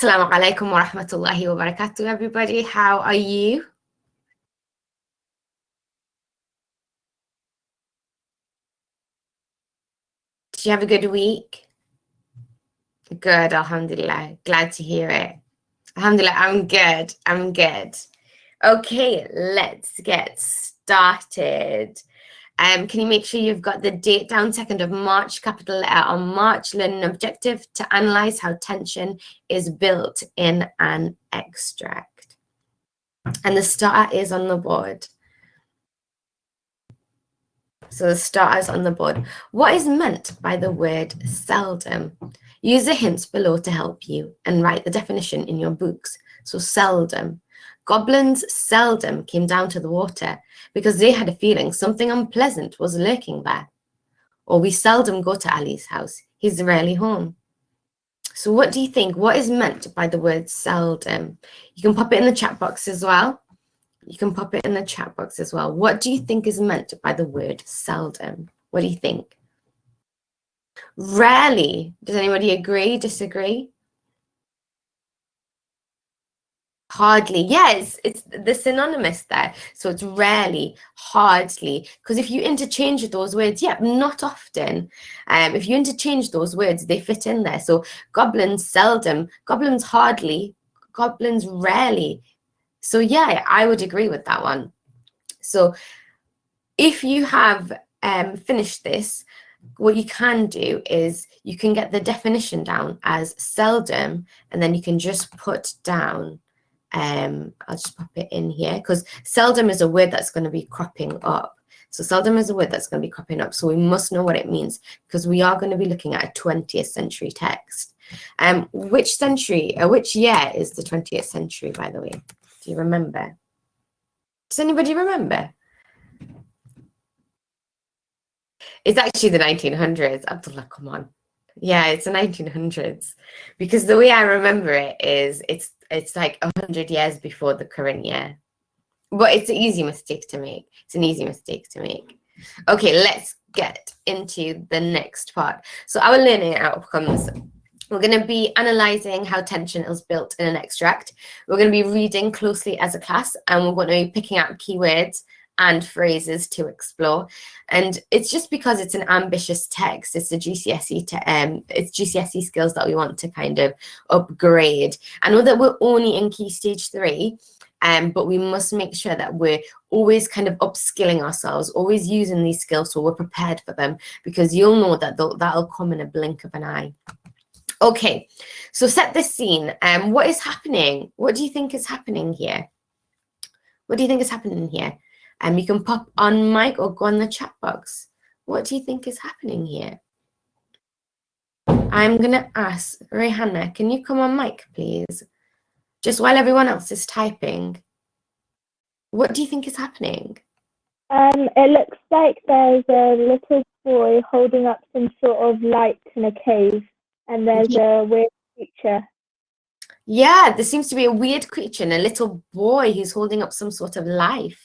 Assalamu alaikum wa rahmatullahi wa barakatuh, everybody. How are you? Did you have a good week? Good, alhamdulillah. Glad to hear it. Alhamdulillah, I'm good. I'm good. Okay, let's get started. Can you make sure you've got the date down, 2nd of March, capital letter on March, learning objective to analyze how tension is built in an extract. And the starter is on the board. So the starters on the board. What is meant by the word seldom? Use the hints below to help you and write the definition in your books. So seldom. Goblins seldom came down to the water because they had a feeling something unpleasant was lurking there. Or we seldom go to Ali's house. He's rarely home. So what do you think? What is meant by the word seldom? You can pop it in the chat box as well. You can pop it in the chat box as well. What do you think is meant by the word seldom? What do you think? Rarely. Does anybody agree, disagree? Hardly. Yes, it's the synonymous there. So it's rarely, hardly. Because if you interchange those words, yeah, not often. If you interchange those words, they fit in there. So goblins seldom, goblins hardly, goblins rarely. So yeah, I would agree with that one. So if you have finished this, what you can do is you can get the definition down as seldom, and then you can just put down, I'll just pop it in here, because seldom is a word that's going to be cropping up. So seldom is a word that's going to be cropping up. So we must know what it means, because we are going to be looking at a 20th century text. Which year is the 20th century, by the way? Do you remember? Does anybody remember? It's actually the 1900s. Abdullah, come on. Yeah, it's the 1900s. Because the way I remember it is it's like 100 years before the current year. But it's an easy mistake to make. It's an easy mistake to make. Okay, let's get into the next part. So our learning outcomes. We're going to be analysing how tension is built in an extract. We're going to be reading closely as a class, and we're going to be picking out keywords and phrases to explore. And it's just because it's an ambitious text. It's a GCSE it's GCSE skills that we want to kind of upgrade. I know that we're only in Key Stage 3, but we must make sure that we're always kind of upskilling ourselves, always using these skills so we're prepared for them, because you'll know that that'll come in a blink of an eye. Okay, so set the scene. What is happening? What do you think is happening here? What do you think is happening here? You can pop on mic or go on the chat box. What do you think is happening here? I'm going to ask Rihanna, can you come on mic, please? Just while everyone else is typing. What do you think is happening? It looks like there's a little boy holding up some sort of light in a cave, and there's a weird creature. Yeah, there seems to be a weird creature and a little boy who's holding up some sort of life.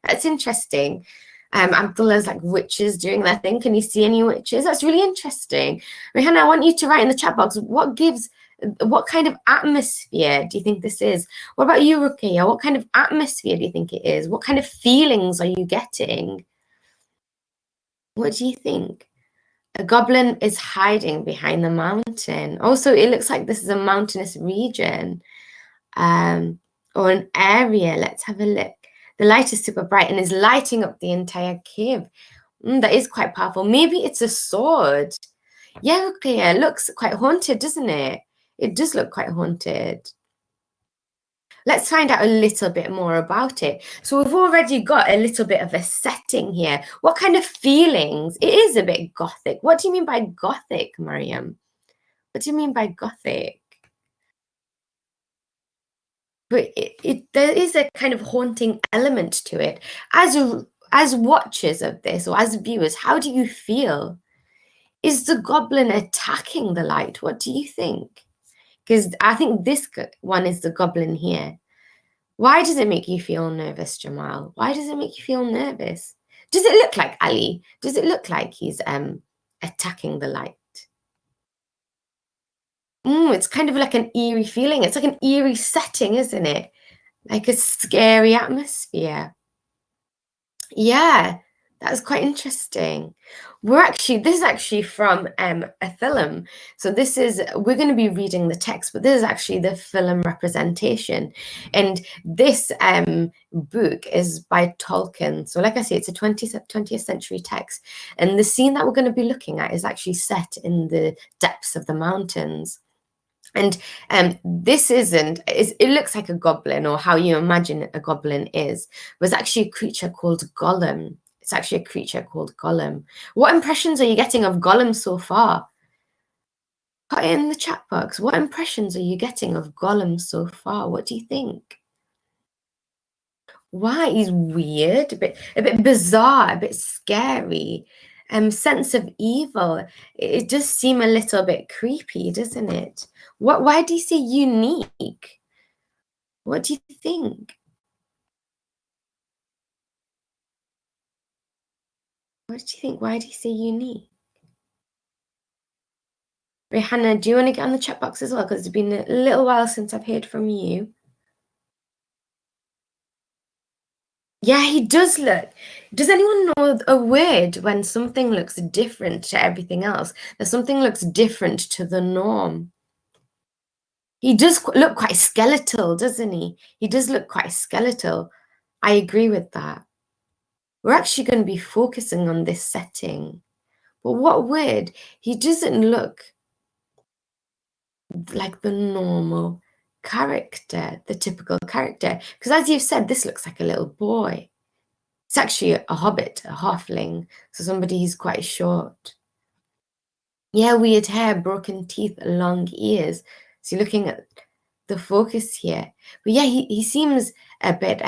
That's interesting. Abdullah's like witches doing their thing. Can you see any witches? That's really interesting. Rihanna, I want you to write in the chat box what kind of atmosphere do you think this is? What about you, Ruqayya? What kind of atmosphere do you think it is? What kind of feelings are you getting? What do you think? A goblin is hiding behind the mountain. Also, it looks like this is a mountainous region or an area. Let's have a look. The light is super bright and is lighting up the entire cave. That is quite powerful. Maybe it's a sword. Yeah, okay, it looks quite haunted, doesn't it? It does look quite haunted. Let's find out a little bit more about it. So we've already got a little bit of a setting here. What kind of feelings? It is a bit gothic. What do you mean by gothic, Mariam? What do you mean by gothic? But there is a kind of haunting element to it. As watchers of this, or as viewers, how do you feel? Is the goblin attacking the light? What do you think? Because I think this one is the goblin here. Why does it make you feel nervous, Jamal? Why does it make you feel nervous? Does it look like Ali? Does it look like he's attacking the light? It's kind of like an eerie feeling. It's like an eerie setting, isn't it? Like a scary atmosphere. Yeah, that's quite interesting. This is actually from a film. So we're going to be reading the text, but this is actually the film representation. And this book is by Tolkien. So like I say, it's a 20th century text. And the scene that we're going to be looking at is actually set in the depths of the mountains. And it looks like a goblin, or how you imagine a goblin is, was actually a creature called Gollum. It's actually a creature called Gollum. What impressions are you getting of Gollum so far? Put it in the chat box. What impressions are you getting of Gollum so far? What do you think? Why? He's weird, a bit bizarre, a bit scary. Sense of evil. It does seem a little bit creepy, doesn't it? Why do you say unique? What do you think? What do you think? Why do you say unique? Rihanna, do you want to get on the chat box as well? Because it's been a little while since I've heard from you. Yeah, he does look. Does anyone know a word when something looks different to everything else? That something looks different to the norm. He does look quite skeletal, doesn't he? He does look quite skeletal. I agree with that. We're actually going to be focusing on this setting. But what word? He doesn't look like the normal character, the typical character. Because as you've said, this looks like a little boy. It's actually a hobbit, a halfling, so somebody who's quite short. Yeah, weird hair, broken teeth, long ears. So you're looking at the focus here. But yeah, he seems a bit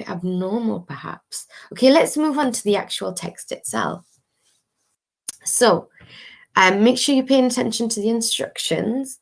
abnormal, perhaps. Okay, let's move on to the actual text itself. So make sure you're paying attention to the instructions.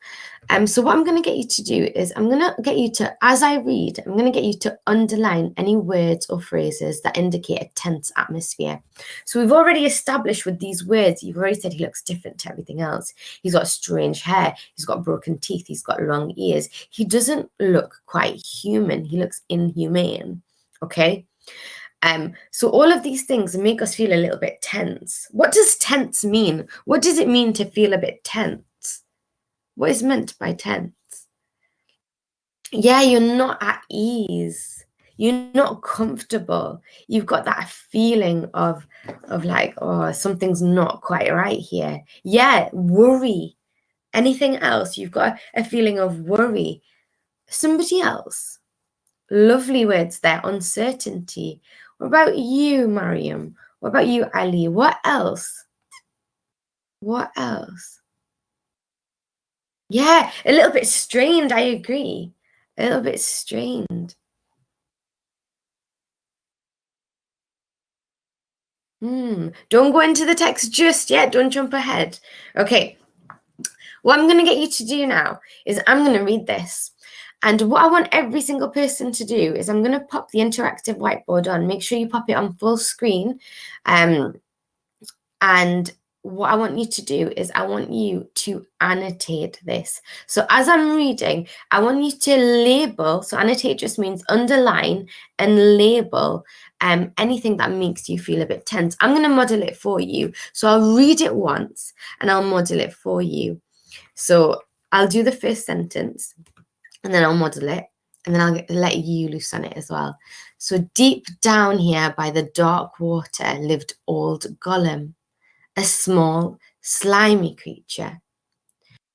So what I'm going to get you to do is I'm going to get you to, as I read, I'm going to get you to underline any words or phrases that indicate a tense atmosphere. So we've already established with these words, you've already said he looks different to everything else. He's got strange hair. He's got broken teeth. He's got long ears. He doesn't look quite human. He looks inhumane. Okay. So all of these things make us feel a little bit tense. What does tense mean? What does it mean to feel a bit tense? What is meant by tense? Yeah, you're not at ease. You're not comfortable. You've got that feeling of like, oh, something's not quite right here. Yeah, worry. Anything else? You've got a feeling of worry. Somebody else. Lovely words there. Uncertainty. What about you, Mariam? What about you, Ali? What else? What else? Yeah, a little bit strained. I agree. A little bit strained. Don't go into the text just yet. Don't jump ahead. Okay. What I'm going to get you to do now is I'm going to read this. And what I want every single person to do is I'm going to pop the interactive whiteboard on. Make sure you pop it on full screen. And what I want you to do is I want you to annotate this. So as I'm reading, I want you to label. So annotate just means underline and label anything that makes you feel a bit tense. I'm going to model it for you. So I'll read it once and I'll model it for you. So I'll do the first sentence and then I'll model it and then I'll let you loose on it as well. So deep down here by the dark water lived old Gollum, a small, slimy creature.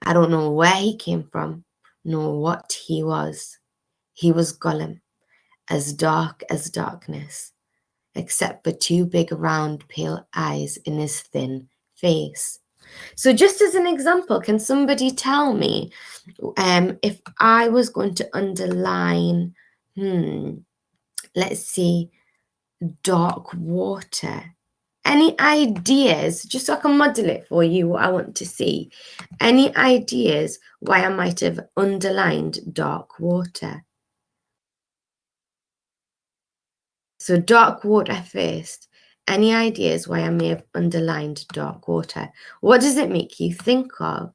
I don't know where he came from, nor what he was. He was Gollum, as dark as darkness, except for two big round pale eyes in his thin face. So just as an example, can somebody tell me if I was going to underline, let's see, dark water. Any ideas, just so I can model it for you, what I want to see? Any ideas why I might have underlined dark water? So dark water first. Any ideas why I may have underlined dark water? What does it make you think of?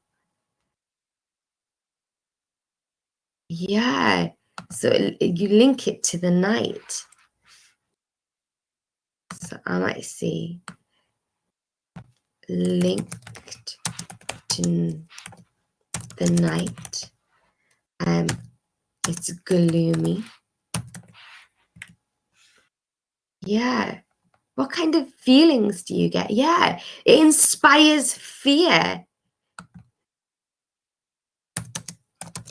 Yeah. So you link it to the night. So I might see linked to the night. It's gloomy. Yeah. What kind of feelings do you get? Yeah, it inspires fear.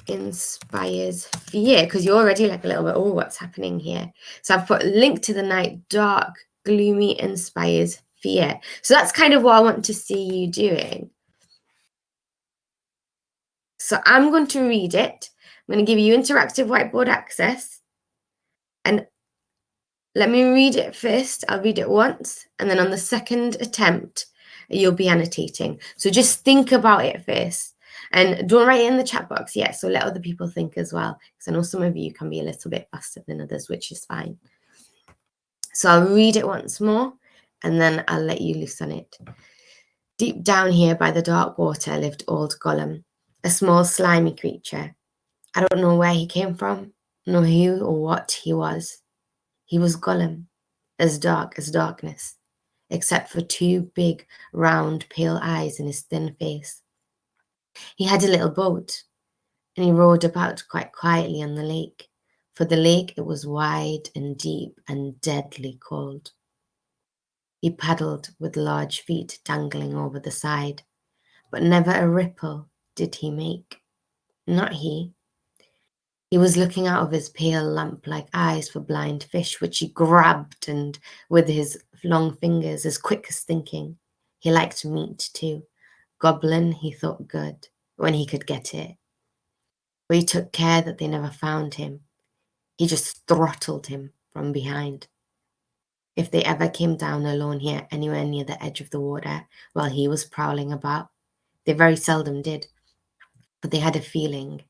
Inspires fear, because you're already like a little bit, oh, what's happening here? So I've put link to the night, dark, gloomy, inspires fear. So that's kind of what I want to see you doing. So I'm going to read it. I'm going to give you interactive whiteboard access. And let me read it first. I'll read it once. And then on the second attempt, you'll be annotating. So just think about it first. And don't write it in the chat box yet. So let other people think as well. Because I know some of you can be a little bit faster than others, which is fine. So I'll read it once more. And then I'll let you loose on it. Deep down here by the dark water lived old Gollum, a small slimy creature. I don't know where he came from, nor who or what he was. He was Gollum, as dark as darkness, except for two big, round, pale eyes in his thin face. He had a little boat, and he rowed about quite quietly on the lake. For the lake, it was wide and deep and deadly cold. He paddled with large feet dangling over the side, but never a ripple did he make. Not he. He was looking out of his pale lamp-like eyes for blind fish, which he grabbed and with his long fingers, as quick as thinking. He liked meat too. Goblin, he thought good, when he could get it. But he took care that they never found him. He just throttled him from behind. If they ever came down alone here anywhere near the edge of the water while he was prowling about, they very seldom did, but they had a feeling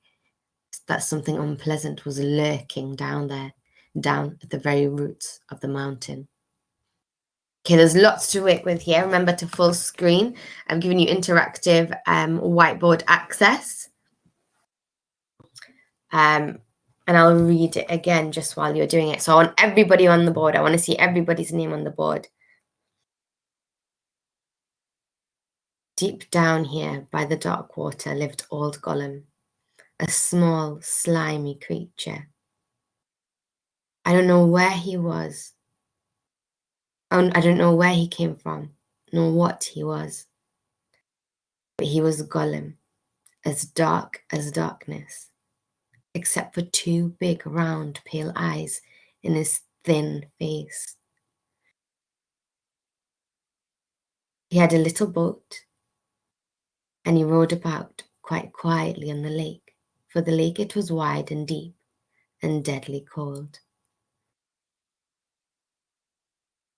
that something unpleasant was lurking down there, down at the very roots of the mountain. Okay, there's lots to work with here. Remember to full screen. I've given you interactive whiteboard access. And I'll read it again just while you're doing it. So I want everybody on the board. I want to see everybody's name on the board. Deep down here by the dark water lived old Gollum, a small, slimy creature. I don't know where he was. I don't know where he came from, nor what he was. But he was Gollum, as dark as darkness, except for two big, round, pale eyes in his thin face. He had a little boat, and he rowed about quite quietly on the lake, for the lake it was wide and deep and deadly cold.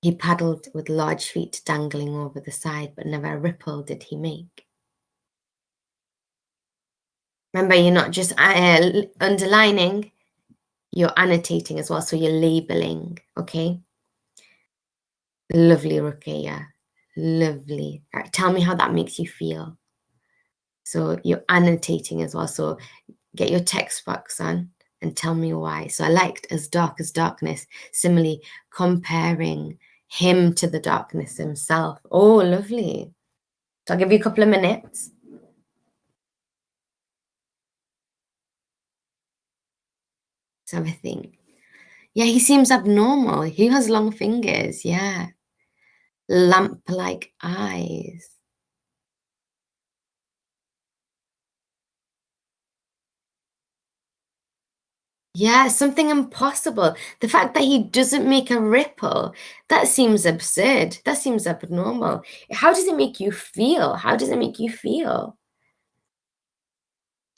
He paddled with large feet dangling over the side, but never a ripple did he make. Remember, you're not just underlining, you're annotating as well, so you're labeling, okay? Lovely, Rukia. Lovely. All right, tell me how that makes you feel. So you're annotating as well, so get your text box on and tell me why. So I liked as dark as darkness, similarly comparing him to the darkness himself. Oh, lovely. So I'll give you a couple of minutes. So have a think. Yeah, he seems abnormal. He has long fingers, yeah. Lamp-like eyes. Yeah, something impossible. The fact that he doesn't make a ripple, that seems absurd. That seems abnormal. How does it make you feel? How does it make you feel?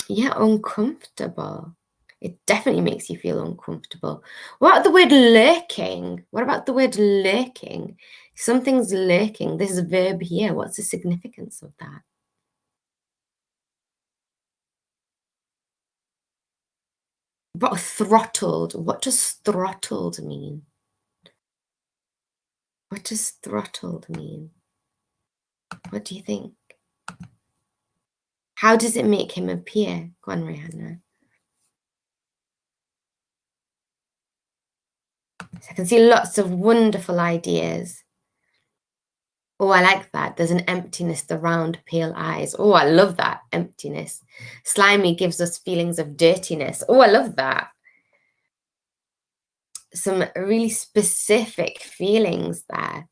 Yeah, uncomfortable. It definitely makes you feel uncomfortable. What about the word lurking? What about the word lurking? Something's lurking. This verb here, what's the significance of that? But throttled, what does throttled mean? What does throttled mean? What do you think? How does it make him appear? Go on, Rihanna. So I can see lots of wonderful ideas. Oh, I like that. There's an emptiness, the round, pale eyes. Oh, I love that emptiness. Slimy gives us feelings of dirtiness. Oh, I love that. Some really specific feelings there.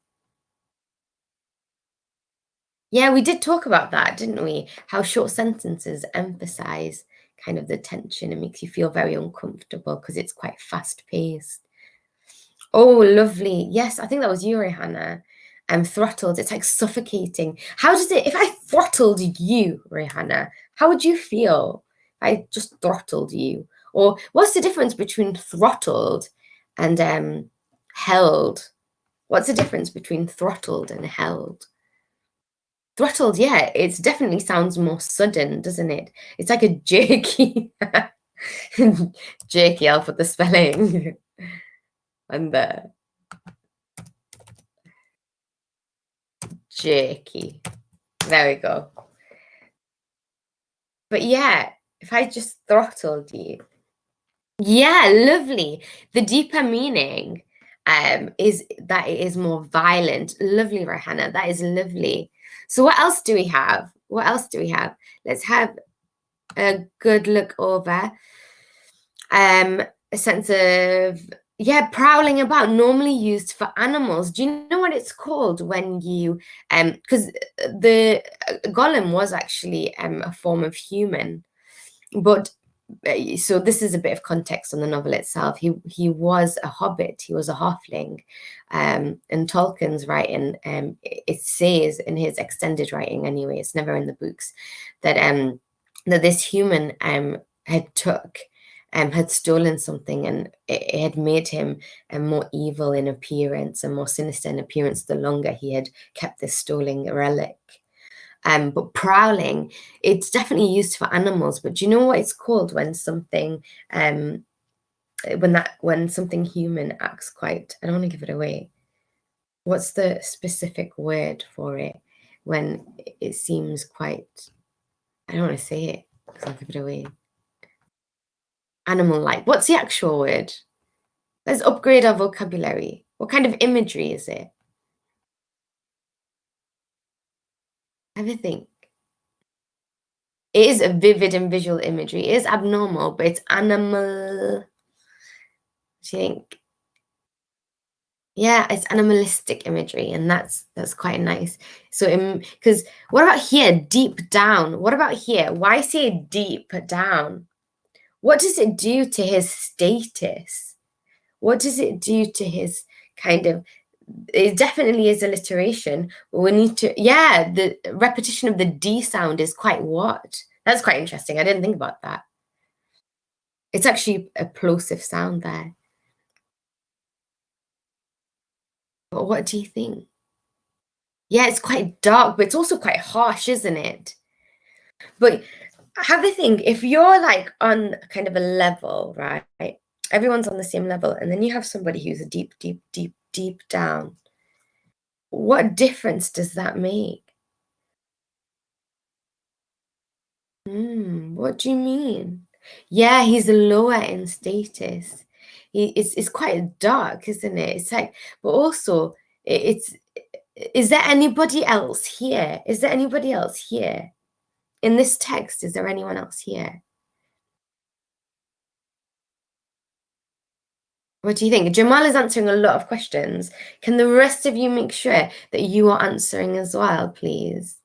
Yeah, we did talk about that, didn't we? How short sentences emphasize kind of the tension. It makes you feel very uncomfortable because it's quite fast paced. Oh, lovely. Yes, I think that was you, Rihanna. Throttled. It's like suffocating. How does it, if I throttled you, Rihanna, how would you feel if I just throttled you? Or what's the difference between throttled and held? What's the difference between throttled and held? Throttled, yeah, it definitely sounds more sudden, doesn't it? It's like a jerky, jerky. I'll put the spelling and the jerky. There we go. But yeah, if I just throttled you, yeah, lovely. The deeper meaning is that it is more violent. Lovely, Rohanna. That is lovely. So what else do we have? What else do we have? Let's have a good look over. A sense of, yeah, prowling about, normally used for animals. Do you know what it's called when you, because the golem was actually a form of human, but so this is a bit of context on the novel itself. He was a hobbit. He was a halfling. And Tolkien's writing, it says in his extended writing anyway, it's never in the books, that that this human had stolen something, and it had made him more evil in appearance and more sinister in appearance the longer he had kept this stolen relic. But prowling, it's definitely used for animals. But do you know what it's called when something when something human acts quite, I don't want to give it away. What's the specific word for it when it seems quite, I don't want to say it because I'll give it away. Animal-like. What's the actual word? Let's upgrade our vocabulary. What kind of imagery is it? Have a think. It is a vivid and visual imagery. It is abnormal, but it's animal. Do you think? Yeah, it's animalistic imagery, and that's quite nice. So, because what about here? Deep down. What about here? Why say deep down? What does it do to his status? What does it do to his kind of? It definitely is alliteration. But we need to, yeah, the repetition of the D sound is quite what? That's quite interesting. I didn't think about that. It's actually a plosive sound there. But what do you think? Yeah, it's quite dark, but it's also quite harsh, isn't it? But have a think, if you're like on kind of a level, right? Everyone's on the same level, and then you have somebody who's a deep, deep, deep, deep down. What difference does that make? What do you mean? Yeah, he's lower in status. It's quite dark, isn't it? It's like, but also it's, is there anybody else here? Is there anybody else here? In this text, is there anyone else here? What do you think? Jamal is answering a lot of questions. Can the rest of you make sure that you are answering as well, please?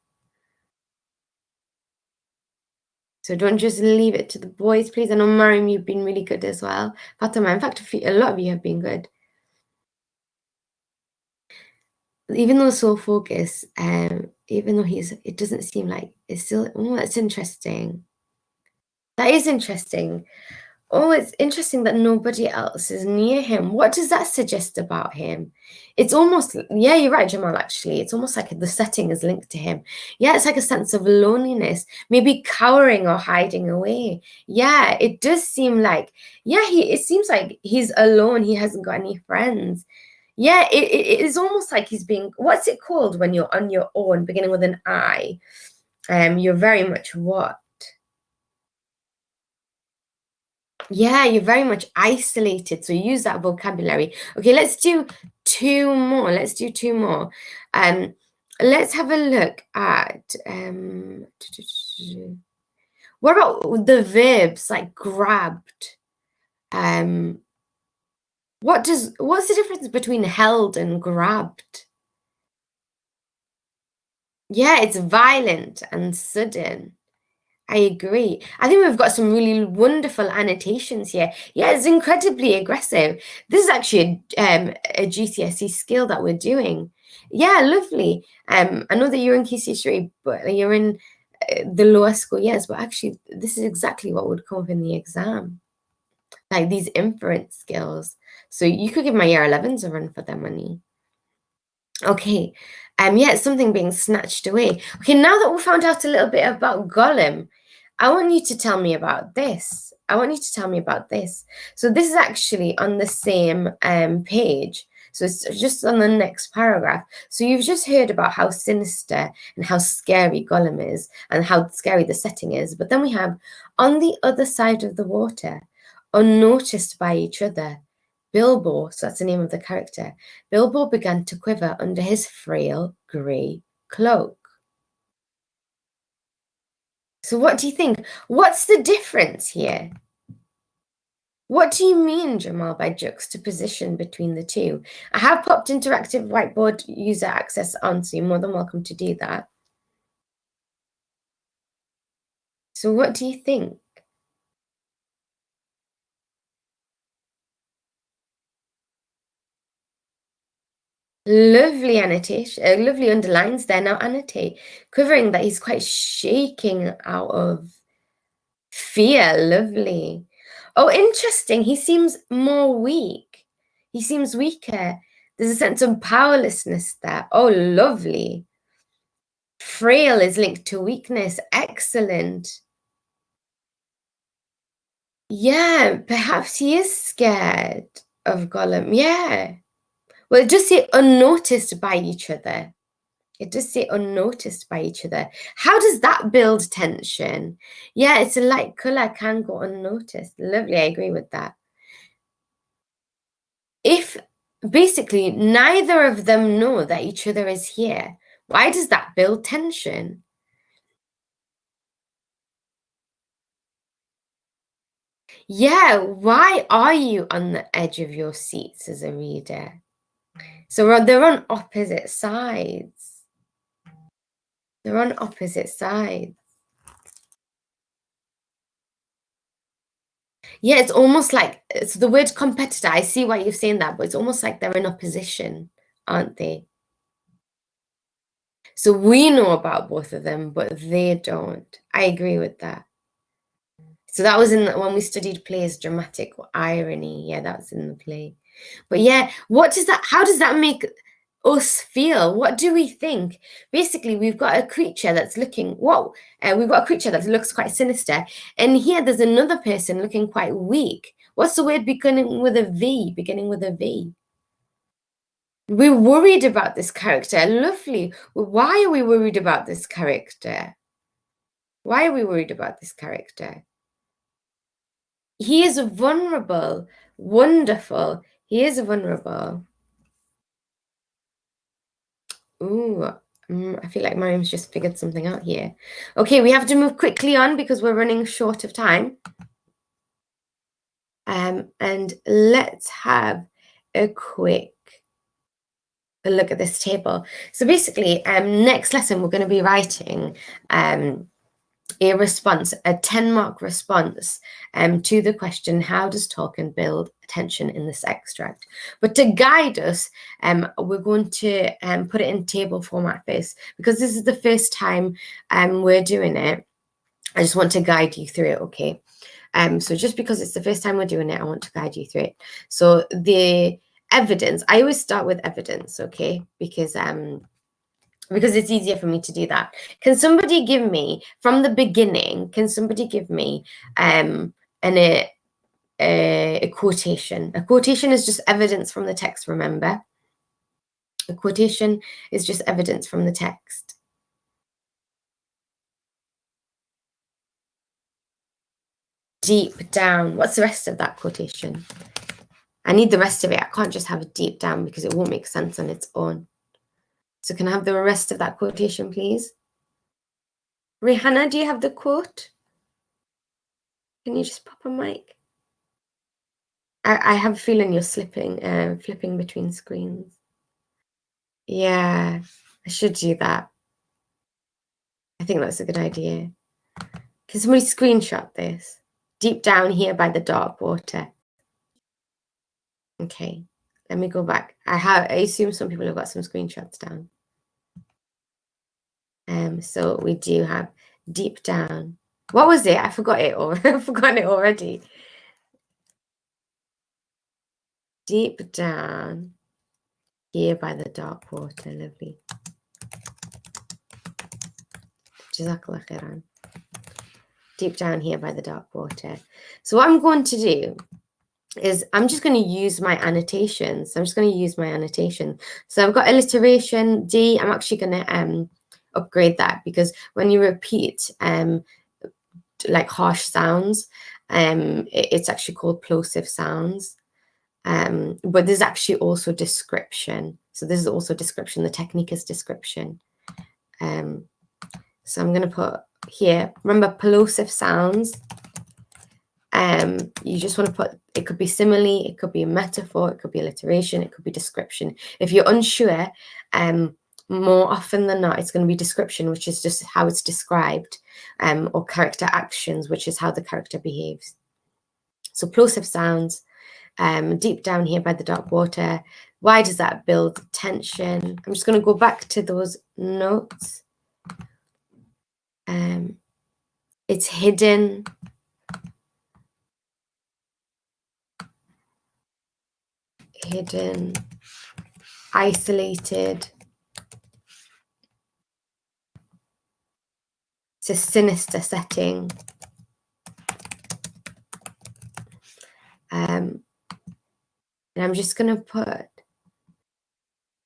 So don't just leave it to the boys, please. I know, Mariam, you've been really good as well. Fatima, in fact, a lot of you have been good. Even though Soul Focus, even though it doesn't seem like it's still, oh, that's interesting. That is interesting. Oh, it's interesting that nobody else is near him. What does that suggest about him? It's almost, yeah, you're right, Jamal, actually. It's almost like the setting is linked to him. Yeah, it's like a sense of loneliness, maybe cowering or hiding away. Yeah, it does seem like, yeah, it seems like he's alone. He hasn't got any friends. Yeah, it is almost like he's being, what's it called when you're on your own, beginning with an I? You're very much what? Yeah, you're very much isolated. So use that vocabulary. Okay, let's do two more. Let's do two more. Let's have a look at what about the verbs like grabbed? What's the difference between held and grabbed? Yeah, it's violent and sudden. I agree. I think we've got some really wonderful annotations here. Yeah, it's incredibly aggressive. This is actually a GCSE skill that we're doing. Yeah, lovely. I know that you're in KC3, but you're in the lower school years, but actually this is exactly what would come up in the exam. Like these inference skills. So you could give my year 11s a run for their money. Okay. Yeah, it's something being snatched away. Okay, now that we found out a little bit about Gollum, I want you to tell me about this. I want you to tell me about this. So this is actually on the same page. So it's just on the next paragraph. So you've just heard about how sinister and how scary Gollum is and how scary the setting is. But then we have on the other side of the water, unnoticed by each other, Bilbo, so that's the name of the character, Bilbo began to quiver under his frail grey cloak. So what do you think? What's the difference here? What do you mean, Jamal, by juxtaposition between the two? I have popped interactive whiteboard user access on, so you're more than welcome to do that. So what do you think? Lovely annotation, lovely underlines there. Now annotate, quivering that he's quite shaking out of fear. Lovely. Oh, interesting. He seems more weak. He seems weaker. There's a sense of powerlessness there. Oh, lovely. Frail is linked to weakness. Excellent. Yeah, perhaps he is scared of Gollum. Yeah. Well, it does say unnoticed by each other. It does say unnoticed by each other. How does that build tension? Yeah, it's a light colour can go unnoticed. Lovely, I agree with that. If basically neither of them know that each other is here, why does that build tension? Yeah, why are you on the edge of your seats as a reader? So they're on opposite sides. They're on opposite sides. Yeah, it's almost like it's the word competitor. I see why you're saying that, but it's almost like they're in opposition, aren't they? So we know about both of them, but they don't. I agree with that. So that was in when we studied plays, dramatic irony. Yeah, that's in the play. But yeah, how does that make us feel? What do we think? Basically, we've got a creature that's looking, we've got a creature that looks quite sinister. And here there's another person looking quite weak. What's the word beginning with a V? Beginning with a V. We're worried about this character. Lovely. Why are we worried about this character? Why are we worried about this character? He is vulnerable. Wonderful. He is vulnerable. Ooh, I feel like Mariam's just figured something out here. Okay, we have to move quickly on because we're running short of time. And let's have a quick look at this table. So basically, next lesson, we're going to be writing a response, a 10-mark response to the question, how does Tolkien build tension in this extract? But to guide us, we're going to put it in table format first, because this is the first time we're doing it. I just want to guide you through it, okay? So just because it's the first time we're doing it, I want to guide you through it. So the evidence, I always start with evidence, okay? Because it's easier for me to do that. Can somebody give me, from the beginning, can somebody give me a quotation? A quotation is just evidence from the text, remember? A quotation is just evidence from the text. deep down. What's the rest of that quotation? I need the rest of it. I can't just have a deep down because it won't make sense on its own. So can I have the rest of that quotation, please? Rihanna, do you have the quote? Can you just pop a mic? I have a feeling you're flipping between screens. Yeah, I should do that. I think that's a good idea. Can somebody screenshot this? Deep down here by the dark water. Okay, let me go back. I assume some people have got some screenshots down. So we do have deep down. What was it? I forgot it or I've forgotten it already. Deep down here by the dark water. Lovely. Jazakallah khairan. Deep down here by the dark water. So what I'm going to do is I'm just going to use my annotations. I'm just going to use my annotation. So I've got alliteration D. I'm actually going to upgrade that because when you repeat like harsh sounds, it's actually called plosive sounds. But there's actually also description. So this is also description. The technique is description. So I'm going to put here, remember plosive sounds. You just want to put, it could be simile, it could be a metaphor, it could be alliteration, it could be description. If you're unsure, more often than not, it's going to be description, which is just how it's described, or character actions, which is how the character behaves. So plosive sounds, deep down here by the dark water. Why does that build tension? I'm just going to go back to those notes. It's hidden. Hidden, isolated. It's a sinister setting. And I'm just going to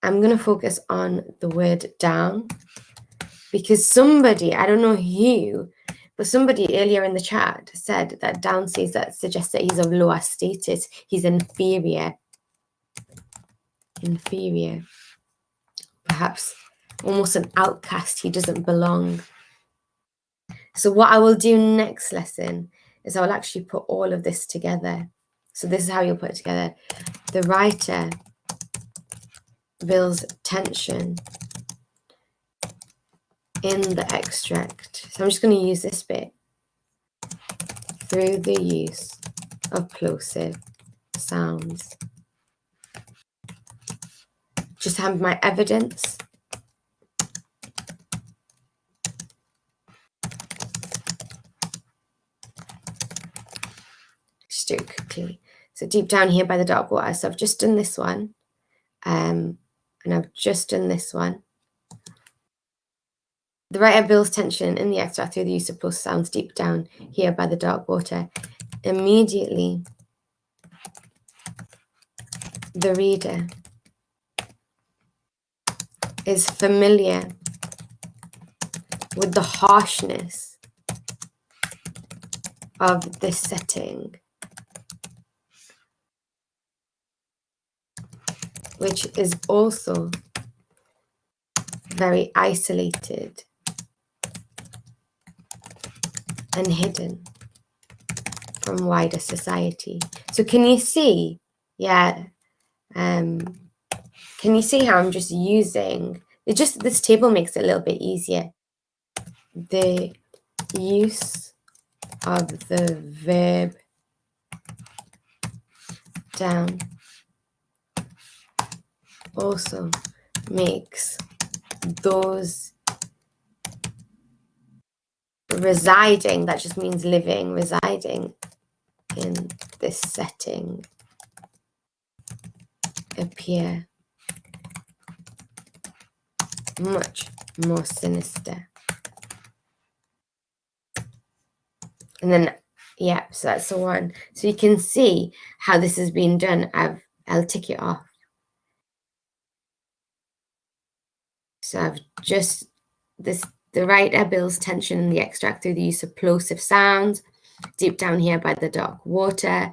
I'm going to focus on the word down because somebody, I don't know who, but somebody earlier in the chat said that down suggests that he's of lower status. He's inferior. Inferior. Perhaps almost an outcast. He doesn't belong. So what I will do next lesson is I will actually put all of this together. So this is how you'll put it together. The writer builds tension in the extract. So I'm just going to use this bit. Through the use of plosive sounds. Just have my evidence. Just do it quickly. So deep down here by the dark water. So I've just done this one. And I've just done this one. The writer builds tension in the extract through the use of plosive sounds deep down here by the dark water. Immediately, the reader is familiar with the harshness of this setting, which is also very isolated and hidden from wider society. So can you see? Yeah. Can you see how I'm just using it? Just this table makes it a little bit easier. The use of the verb down also makes those residing, that just means living, residing in this setting appear much more sinister. And then, yeah, so that's the one. So you can see how this has been done. I'll tick it off. So I've just, the writer builds tension in the extract through the use of plosive sounds. deep down here by the dark water.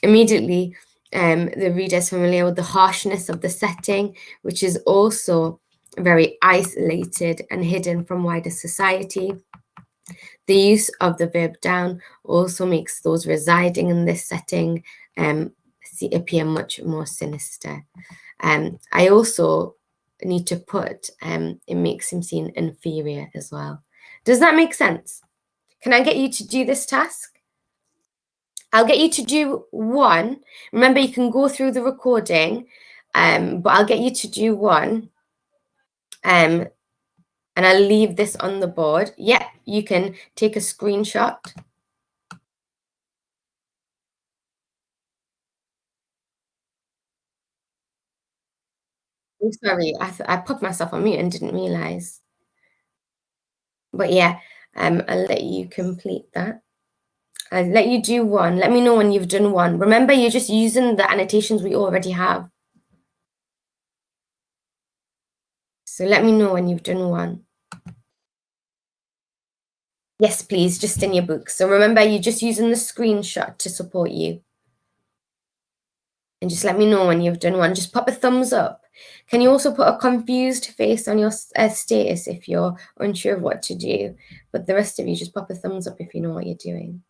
Immediately, the reader is familiar with the harshness of the setting, which is also very isolated and hidden from wider society. The use of the verb down also makes those residing in this setting appear much more sinister. I also need to put, it makes him seem inferior as well. Does that make sense? Can I get you to do this task? I'll get you to do one. Remember, you can go through the recording, but I'll get you to do one. And I'll leave this on the board. Yeah, you can take a screenshot. Oh, sorry, I put myself on mute and didn't realize. But yeah, I'll let you complete that. I'll let you do one. Let me know when you've done one. Remember, you're just using the annotations we already have. So let me know when you've done one. Yes, please, just in your book. So remember, you're just using the screenshot to support you. And just let me know when you've done one. Just pop a thumbs up. Can you also put a confused face on your status if you're unsure of what to do? But the rest of you, just pop a thumbs up if you know what you're doing.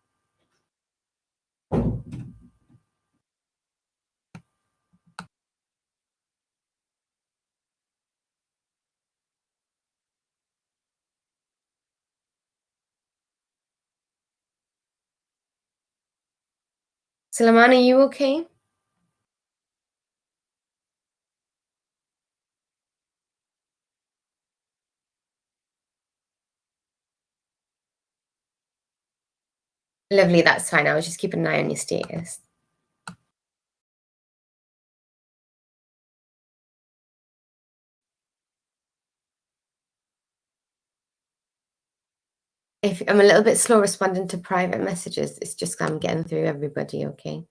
Suleiman, are you okay? Lovely, that's fine. I was just keeping an eye on your status. If I'm a little bit slow responding to private messages, it's just I'm getting through everybody, okay?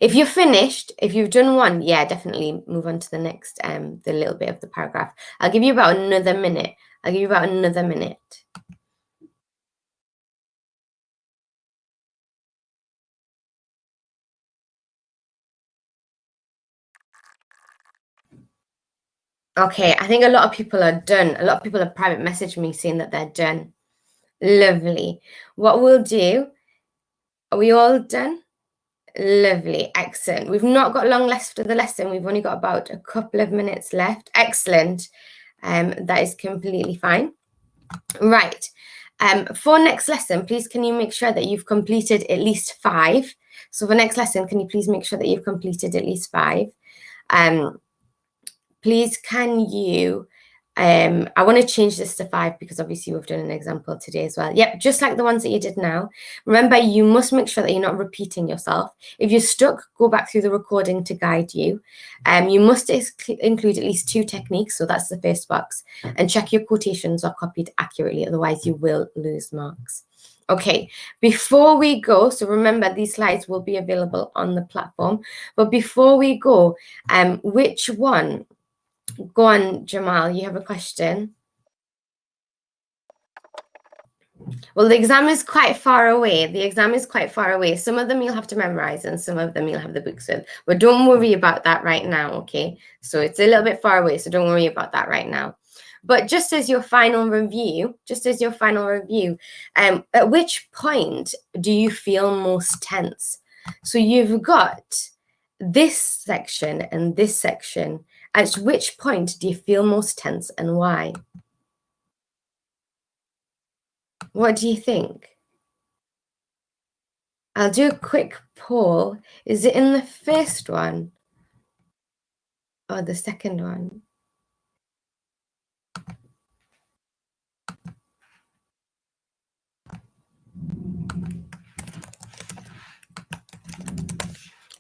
If you're finished, if you've done one, yeah, definitely move on to the next, the little bit of the paragraph. I'll give you about another minute. I'll give you about another minute. Okay, I think a lot of people are done. A lot of people have private messaged me saying that they're done. Lovely. What we'll do, are we all done? Lovely, excellent. We've not got long left of the lesson. We've only got about a couple of minutes left. Excellent. That is completely fine. Right. For next lesson, please can you make sure that you've completed at least 5? So for next lesson, can you please make sure that you've completed at least 5? Please can you, I want to change this to 5 because obviously we've done an example today as well. Yep, just like the ones that you did now. Remember, you must make sure that you're not repeating yourself. If you're stuck, go back through the recording to guide you. You must include at least 2 techniques, so that's the first box, and check your quotations are copied accurately, otherwise you will lose marks. Okay, before we go, so remember these slides will be available on the platform, but before we go, which one? Go on, Jamal, you have a question? Well, the exam is quite far away. The exam is quite far away. Some of them you'll have to memorize and some of them you'll have the books with. But don't worry about that right now, okay? So it's a little bit far away, so don't worry about that right now. But just as your final review, at which point do you feel most tense? So you've got this section and this section. At which point do you feel most tense and why? What do you think? I'll do a quick poll. Is it in the first one or the second one?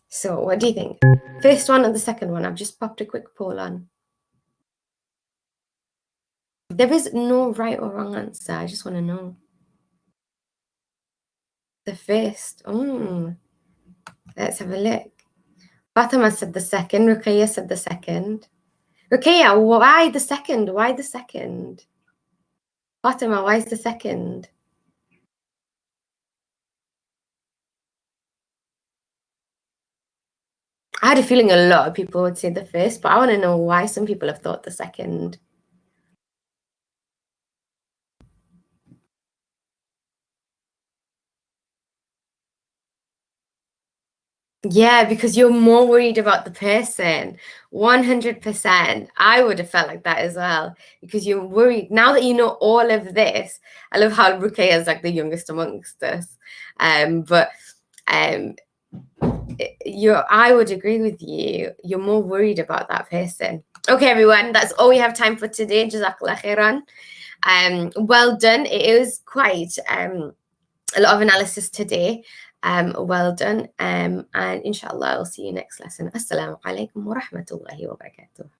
So what do you think? First one or the second one? I've just popped a quick poll on. There is no right or wrong answer. I just want to know. The first. Let's have a look. Fatima said the second. Ruqayya said the second. Ruqayya, why the second? Why the second? Fatima, why is the second? I had a feeling a lot of people would say the first, but I want to know why some people have thought the second. Yeah, because you're more worried about the person. 100%. I would have felt like that as well, because you're worried. Now that you know all of this, I love how Ruqayya is like the youngest amongst us. But I would agree with you. You're more worried about that person. Okay, everyone, that's all we have time for today. Jazakallah khairan. Well done. It was quite a lot of analysis today. Well done. And inshallah, I'll see you next lesson. Assalamu alaikum wa rahmatullahi wa barakatuh.